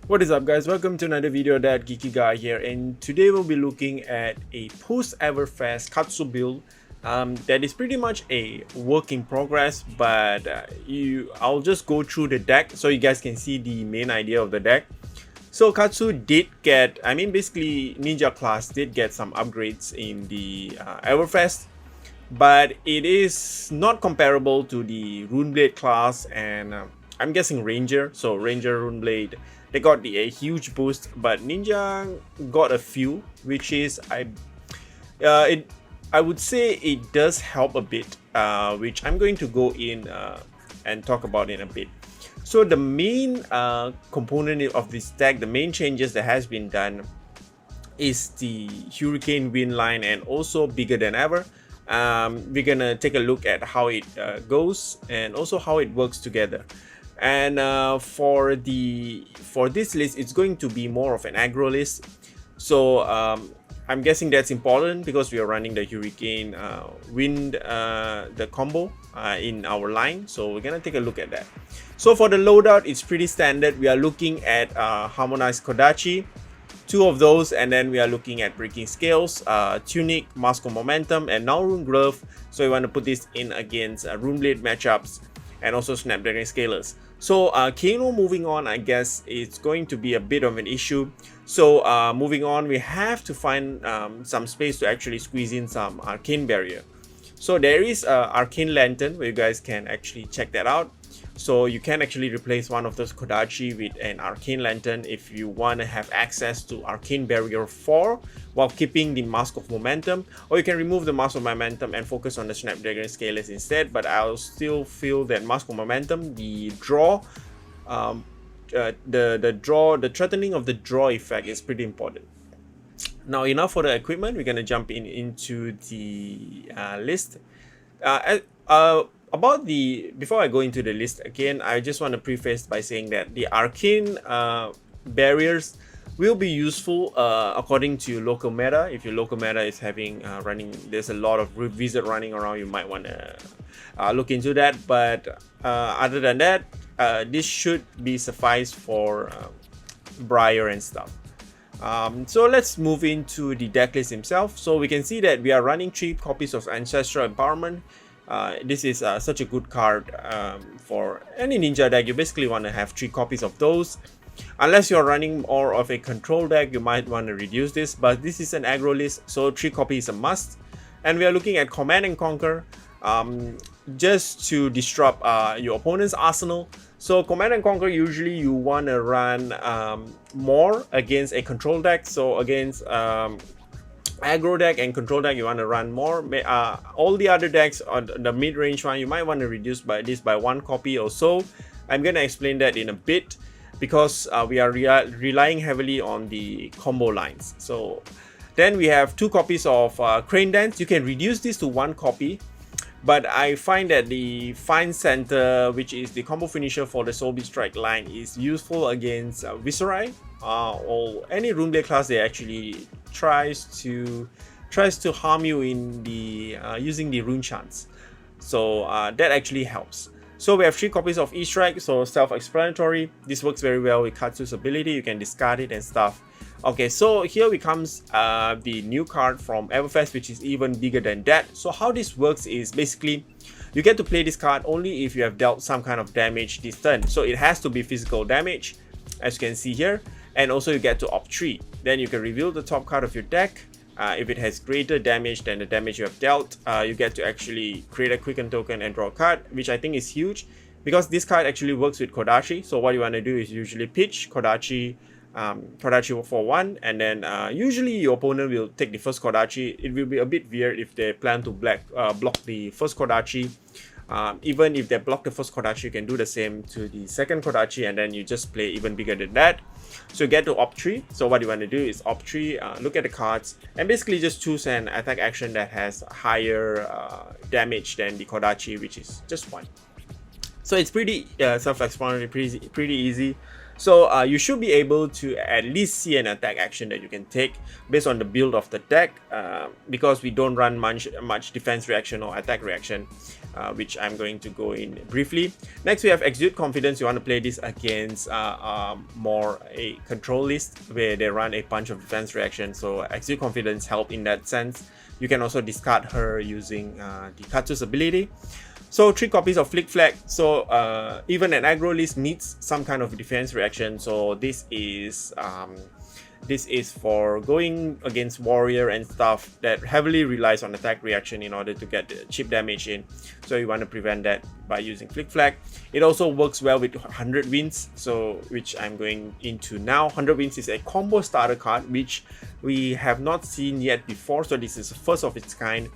What is up, guys? Welcome to another video. That Geeky guy here, and today we'll be looking at a post Everfest Katsu build that is pretty much a work in progress, but I'll just go through the deck so you guys can see the main idea of the deck. So Katsu did get, basically Ninja class did get some upgrades in the Everfest, but it is not comparable to the Runeblade class and I'm guessing Ranger. So Ranger, Runeblade, they got a huge boost, but Ninja got a few, which is I would say it does help a bit, which I'm going to go in and talk about in a bit. So the main component of this deck, the main changes that has been done is the Hurricane Wind line, and also bigger than ever. We're gonna take a look at how it goes and also how it works together. And for this list, it's going to be more of an aggro list. So I'm guessing that's important because we are running the Hurricane Wind the combo in our line. So we're gonna take a look at that. So for the loadout, it's pretty standard. We are looking at Harmonized Kodachi, 2 of those, and then we are looking at Breaking Scales, Tunic, Mask of Momentum, and now Rune Glove. So we want to put this in against Runeblade matchups and also Snapdragon Scalers. So Kano moving on, I guess it's going to be a bit of an issue. So moving on, we have to find some space to actually squeeze in some Arcane Barrier. So there is Arcane Lantern where you guys can actually check that out. So you can actually replace one of those Kodachi with an Arcane Lantern if you want to have access to Arcane Barrier 4 while keeping the Mask of Momentum, or you can remove the Mask of Momentum and focus on the Snapdragon Scalers instead. But I'll still feel that Mask of Momentum, the draw, the threatening of the draw effect is pretty important. Now enough for the equipment, we're gonna jump into the list. Before I go into the list again, I just want to preface by saying that the arcane barriers will be useful according to your local meta. If your local meta is having there's a lot of wizard running around, you might want to look into that. But other than that, this should be suffice for Briar and stuff. So let's move into the deck list himself. So we can see that we are running 3 copies of Ancestral Empowerment. This is such a good card for any ninja deck. You basically want to have 3 copies of those. Unless you're running more of a control deck, you might want to reduce this, but this is an aggro list, so 3 copies is a must. And we are looking at Command and Conquer, just to disrupt your opponent's arsenal. So Command and Conquer, usually you want to run more against a control deck. So against aggro deck and control deck, you want to run more. All the other decks on the mid-range one, you might want to reduce by 1 copy or so. I'm going to explain that in a bit because we are relying heavily on the combo lines. So then we have 2 copies of Crane Dance. You can reduce this to 1 copy, but I find that the Fine Center, which is the combo finisher for the Soul Beat Strike line, is useful against Viserai or any Runeblade class that actually tries to harm you in the using the rune chants. So that actually helps. So we have 3 copies of E-Strike, so self-explanatory. This works very well with Katsu's ability. You can discard it and stuff. Okay, so here comes the new card from Everfest, which is even bigger than that. So how this works is basically you get to play this card only if you have dealt some kind of damage this turn. So it has to be physical damage, as you can see here. And also you get to opt 3. Then you can reveal the top card of your deck. If it has greater damage than the damage you have dealt, you get to actually create a quicken token and draw a card, which I think is huge because this card actually works with Kodachi. So what you want to do is usually pitch Kodachi for 1, and then usually your opponent will take the first Kodachi. It will be a bit weird if they plan to block the first Kodachi. Even if they block the first Kodachi, you can do the same to the second Kodachi, and then you just play even bigger than that. So you get to opt 3. So what you want to do is opt 3, look at the cards, and basically just choose an attack action that has higher damage than the Kodachi, which is just 1. So it's pretty self-explanatory, pretty easy. So you should be able to at least see an attack action that you can take based on the build of the deck, because we don't run much defense reaction or attack reaction, which I'm going to go in briefly. Next, we have Exude Confidence. You want to play this against more a control list where they run a bunch of defense reactions. So Exude Confidence help in that sense. You can also discard her using the Katsu's ability. So 3 copies of Flick Flag. So even an aggro list needs some kind of defense reaction. So this is for going against warrior and stuff that heavily relies on attack reaction in order to get the chip damage in. So you want to prevent that by using Flick Flag. It also works well with 100 Winds, so which I'm going into now. 100 Winds is a combo starter card which we have not seen yet before. So this is the first of its kind.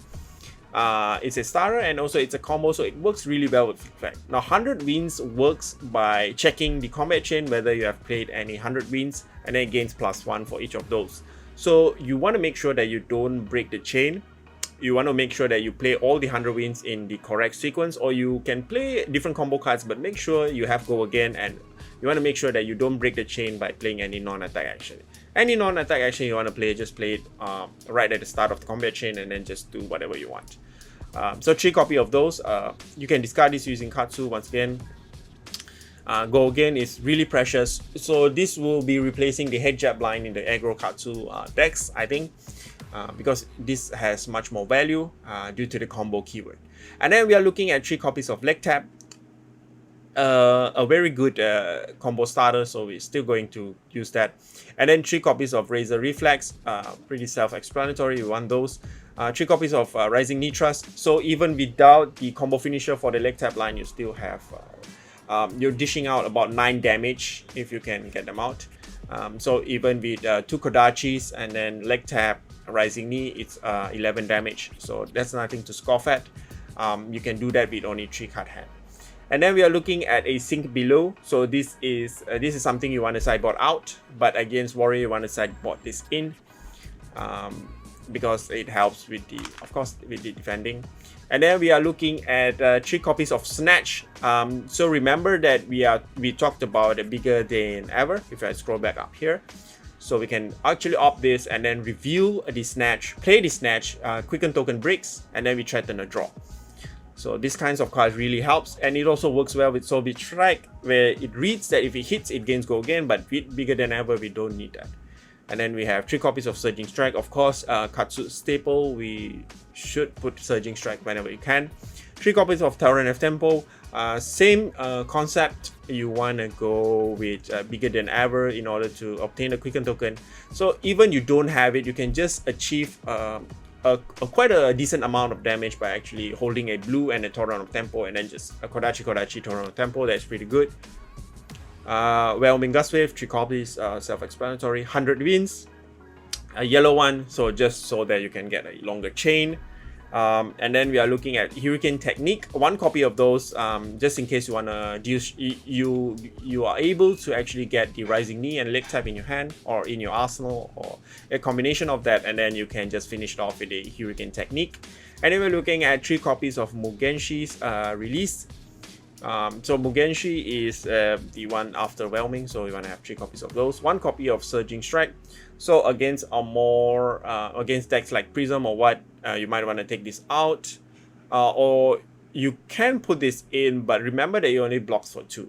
It's a starter and also it's a combo, so it works really well with Flick Flag. Now 100 Winds works by checking the combat chain whether you have played any 100 Winds, and then it gains +1 for each of those. So you want to make sure that you don't break the chain. You want to make sure that you play all the 100 Winds in the correct sequence, or you can play different combo cards, but make sure you have go again, and you want to make sure that you don't break the chain by playing any non-attack action. Any non-attack action you want to play, just play it right at the start of the combat chain and then just do whatever you want. So 3 copies of those. You can discard this using Katsu once again. Go again is really precious. So this will be replacing the head jab line in the aggro Katsu decks, I think, because this has much more value due to the combo keyword. And then we are looking at 3 copies of Leg Tap. A very good combo starter, so we're still going to use that. And then 3 copies of Razor Reflex, pretty self-explanatory, we want those. 3 copies of Rising Knee Thrust, so even without the combo finisher for the Leg Tap line, you still have, you're dishing out about 9 damage if you can get them out. So even with 2 Kodachis and then Leg Tap, Rising Knee, it's 11 damage, so that's nothing to scoff at. You can do that with only 3 card hand. And then we are looking at a Sink Below. So this is something you want to sideboard out, but against warrior you want to sideboard this in, because it helps with the, of course, with the defending. And then we are looking at 3 copies of Snatch. So remember that we talked about a Bigger Than Ever. If I scroll back up here, so we can actually opt this and then reveal the Snatch, play the Snatch, quicken token bricks, and then we threaten a draw. So these kinds of cards really helps, and it also works well with Soul Beat Strike, where it reads that if it hits, it gains Go Again, but with Bigger Than Ever, we don't need that. And then we have 3 copies of Surging Strike. Of course, Katsu staple, we should put Surging Strike whenever you can. 3 copies of Torrent of Tempo. Same concept, you want to go with Bigger Than Ever in order to obtain a Quicken token. So even you don't have it, you can just achieve quite a decent amount of damage by actually holding a blue and a Torrent of Tempo, and then just a Kodachi Torrent of Tempo. That's pretty good. Whelming Gust Wave, 3 copies, self-explanatory. 100 Winds, a yellow one, so just so that you can get a longer chain. And then we are looking at Hurricane Technique, 1 copy of those, just in case you wanna use, you are able to actually get the Rising Knee and Leg Tap in your hand or in your arsenal, or a combination of that, and then you can just finish it off with a Hurricane Technique. And then we're looking at 3 copies of Mugenshi's release. So Mugenshi is the one after Whelming, so you want to have 3 copies of those. 1 copy of Surging Strike. So against a more against decks like Prism or what, you might want to take this out, or you can put this in, but remember that it only blocks for 2.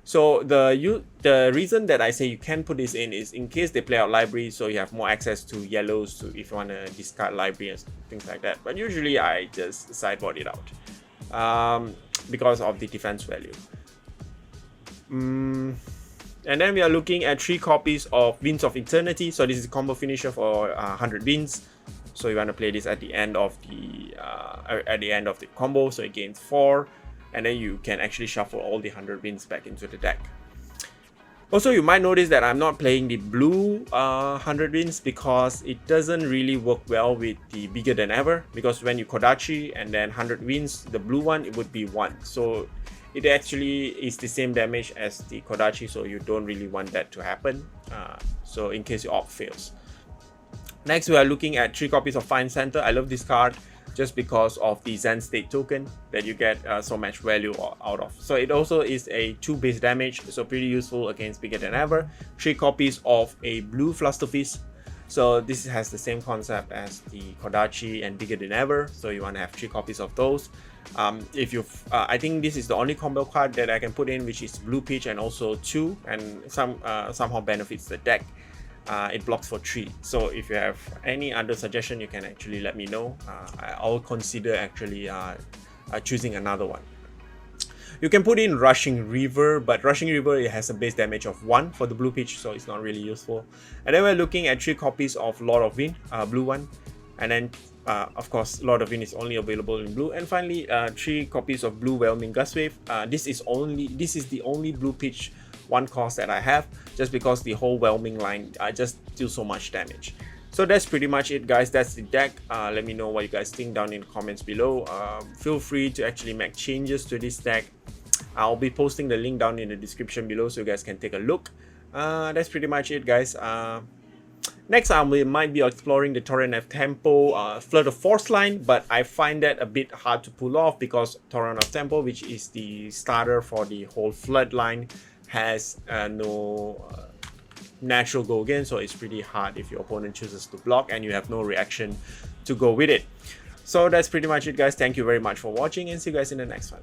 So the reason that I say you can put this in is in case they play out library, so you have more access to yellows to if you want to discard library and things like that. But usually I just sideboard it out. Because of the defense value. And then we are looking at 3 copies of Winds of Eternity. So this is a combo finisher for 100 Winds. So you want to play this at the end of the combo, so it gains 4, and then you can actually shuffle all the 100 Winds back into the deck. Also, you might notice that I'm not playing the blue 100 Winds because it doesn't really work well with the Bigger Than Ever, because when you Kodachi and then 100 Winds, the blue one, it would be 1. So it actually is the same damage as the Kodachi, so you don't really want that to happen. So in case your op fails. Next, we are looking at 3 copies of Fine Center. I love this card. just because of the Zen State token that you get so much value out of. So it also is a 2 base damage, so pretty useful against Bigger Than Ever. 3 copies of a blue Flusterfist. So this has the same concept as the Kodachi and Bigger Than Ever, so you want to have 3 copies of those. If you I think this is the only combo card that I can put in, which is Blue Peach and also 2, and somehow benefits the deck. It blocks for 3. So if you have any other suggestion, you can actually let me know. I'll consider actually choosing another one. You can put in Rushing River, but Rushing River, it has a base damage of 1 for the Blue Peach, so it's not really useful. And then we're looking at 3 copies of Lord of Wind, blue one. And then, of course, Lord of Wind is only available in blue. And finally, 3 copies of Blue Whelming Gustwave. This is the only Blue Peach 1 cost that I have, just because the whole Whelming line just deal so much damage. So that's pretty much it, guys. That's the deck. Let me know what you guys think down in the comments below. Feel free to actually make changes to this deck. I'll be posting the link down in the description below so you guys can take a look. That's pretty much it, guys. Next we might be exploring the Torrent of Tempo Flood of Force line, but I find that a bit hard to pull off because Torrent of Tempo, which is the starter for the whole Flood line, has no natural go again, so it's pretty hard if your opponent chooses to block and you have no reaction to go with it. So that's pretty much it, guys. Thank you very much for watching, and see you guys in the next one.